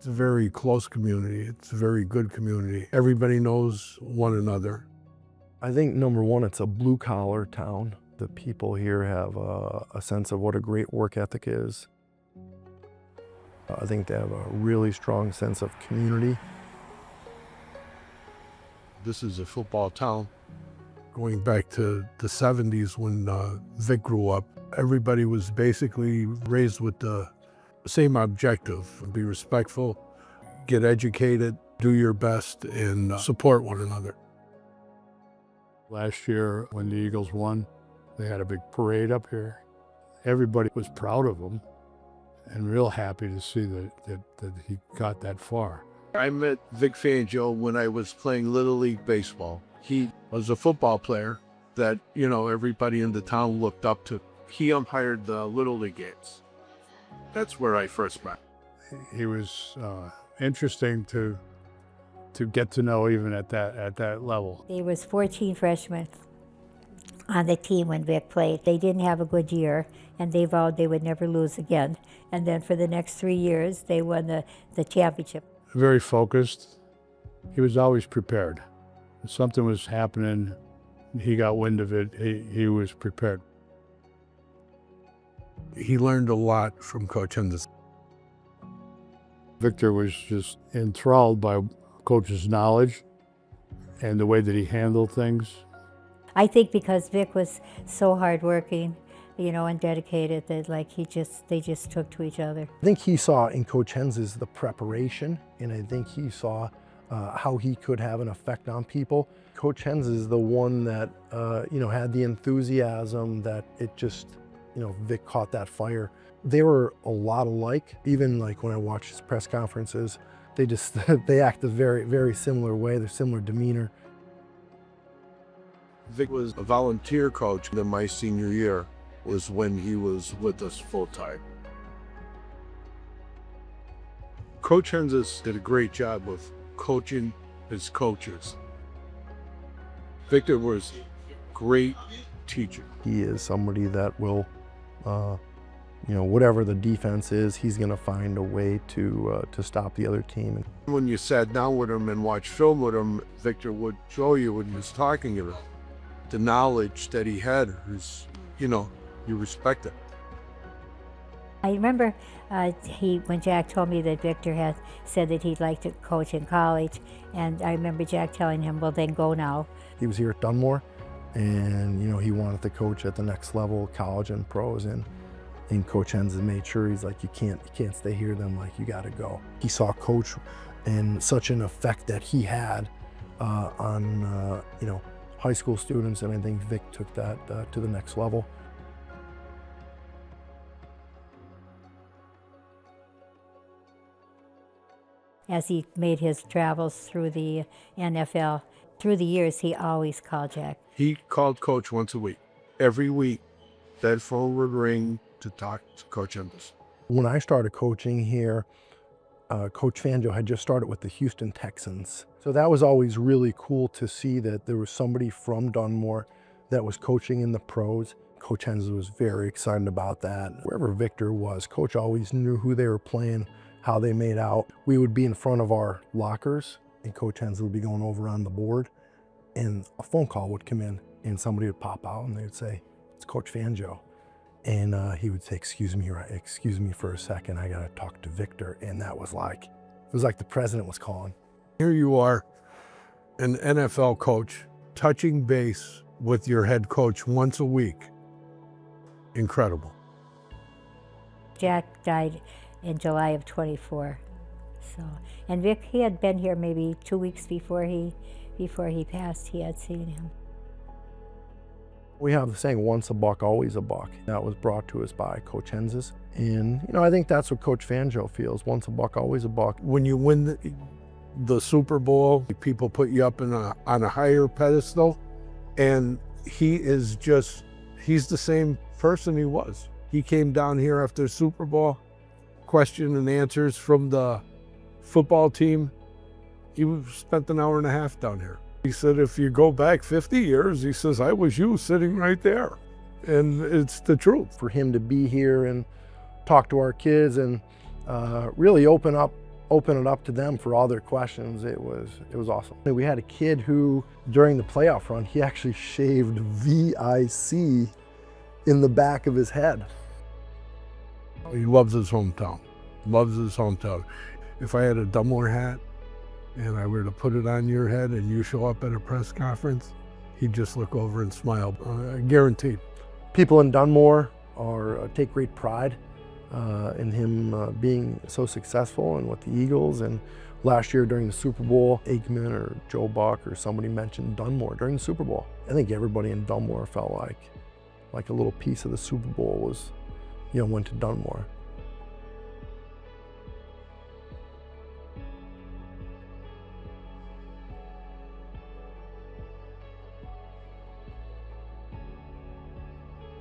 It's a very close community. It's a very good community. Everybody knows one another. I think number one, it's a blue-collar town. The people here have a sense of what a great work ethic is. I think they have a really strong sense of community. This is a football town. Going back to the 70s when Vic grew up, everybody was basically raised with the same objective: be respectful, get educated, do your best, and support one another. Last year, when the Eagles won, they had a big parade up here. Everybody was proud of him and real happy to see that he got that far. I met Vic Fangio when I was playing Little League Baseball. He was a football player that, you know, everybody in the town looked up to. He umpired the Little League games. That's where I first met. He was interesting to get to know even at that level. There was 14 freshmen on the team when Vic played. They didn't have a good year, and they vowed they would never lose again. And then for the next 3 years, they won the championship. Very focused. He was always prepared. If something was happening, he got wind of it, he was prepared. He learned a lot from Coach Henzes. Victor was just enthralled by Coach's knowledge and the way that he handled things. I think because Vic was so hardworking, you know, and dedicated, that like they just took to each other. I think he saw in Coach Henzes the preparation, and I think he saw how he could have an effect on people. Coach Henzes is the one that, you know, had the enthusiasm that it just, you know, Vic caught that fire. They were a lot alike. Even like when I watch his press conferences, they act a very, very similar way. They're similar demeanor. Vic was a volunteer coach. Then my senior year was when he was with us full time. Coach Henzes did a great job of coaching his coaches. Victor was a great teacher. He is somebody that will, you know, whatever the defense is, he's going to find a way to stop the other team. When you sat down with him and watched film with him, Victor would show you when he was talking about the knowledge that he had. Was, you know, you respect it. I remember when Jack told me that Victor had said that he'd like to coach in college, and I remember Jack telling him, well, then go now. He was here at Dunmore, and, you know, he wanted to coach at the next level, college and pros, and Coach Henzes made sure, he's like, you can't stay here. Then, like, you got to go. He saw Coach and such an effect that he had on, you know, high school students, and I think Vic took that to the next level. As he made his travels through the NFL, through the years, he always called Jack. He called Coach once a week. Every week, that phone would ring to talk to Coach Henzes. When I started coaching here, Coach Fangio had just started with the Houston Texans. So that was always really cool to see that there was somebody from Dunmore that was coaching in the pros. Coach Henzes was very excited about that. Wherever Victor was, Coach always knew who they were playing, how they made out. We would be in front of our lockers, and Coach Henzes would be going over on the board, and a phone call would come in, and somebody would pop out, and they would say, it's Coach Fangio. And he would say, excuse me for a second, I gotta talk to Victor. And that was like, it was like the president was calling. Here you are, an NFL coach, touching base with your head coach once a week. Incredible. Jack died in July of '24. So, and Vic, he had been here maybe 2 weeks before he passed. He had seen him. We have the saying, once a buck, always a buck. That was brought to us by Coach Henzes. And, you know, I think that's what Coach Fangio feels, once a buck, always a buck. When you win the Super Bowl, people put you up on a higher pedestal, and he's the same person he was. He came down here after the Super Bowl, question and answers from the football team. He spent an hour and a half down here. He said, if you go back 50 years, he says, I was you sitting right there. And it's the truth. For him to be here and talk to our kids and really open up open it up to them for all their questions. It was awesome. We had a kid who, during the playoff run, he actually shaved VIC in the back of his head. He loves his hometown, loves his hometown. If I had a Dunmore hat and I were to put it on your head and you show up at a press conference, he'd just look over and smile, guaranteed. People in Dunmore take great pride in him being so successful and with the Eagles. And last year during the Super Bowl, Aikman or Joe Buck or somebody mentioned Dunmore during the Super Bowl. I think everybody in Dunmore felt like a little piece of the Super Bowl was, went to Dunmore.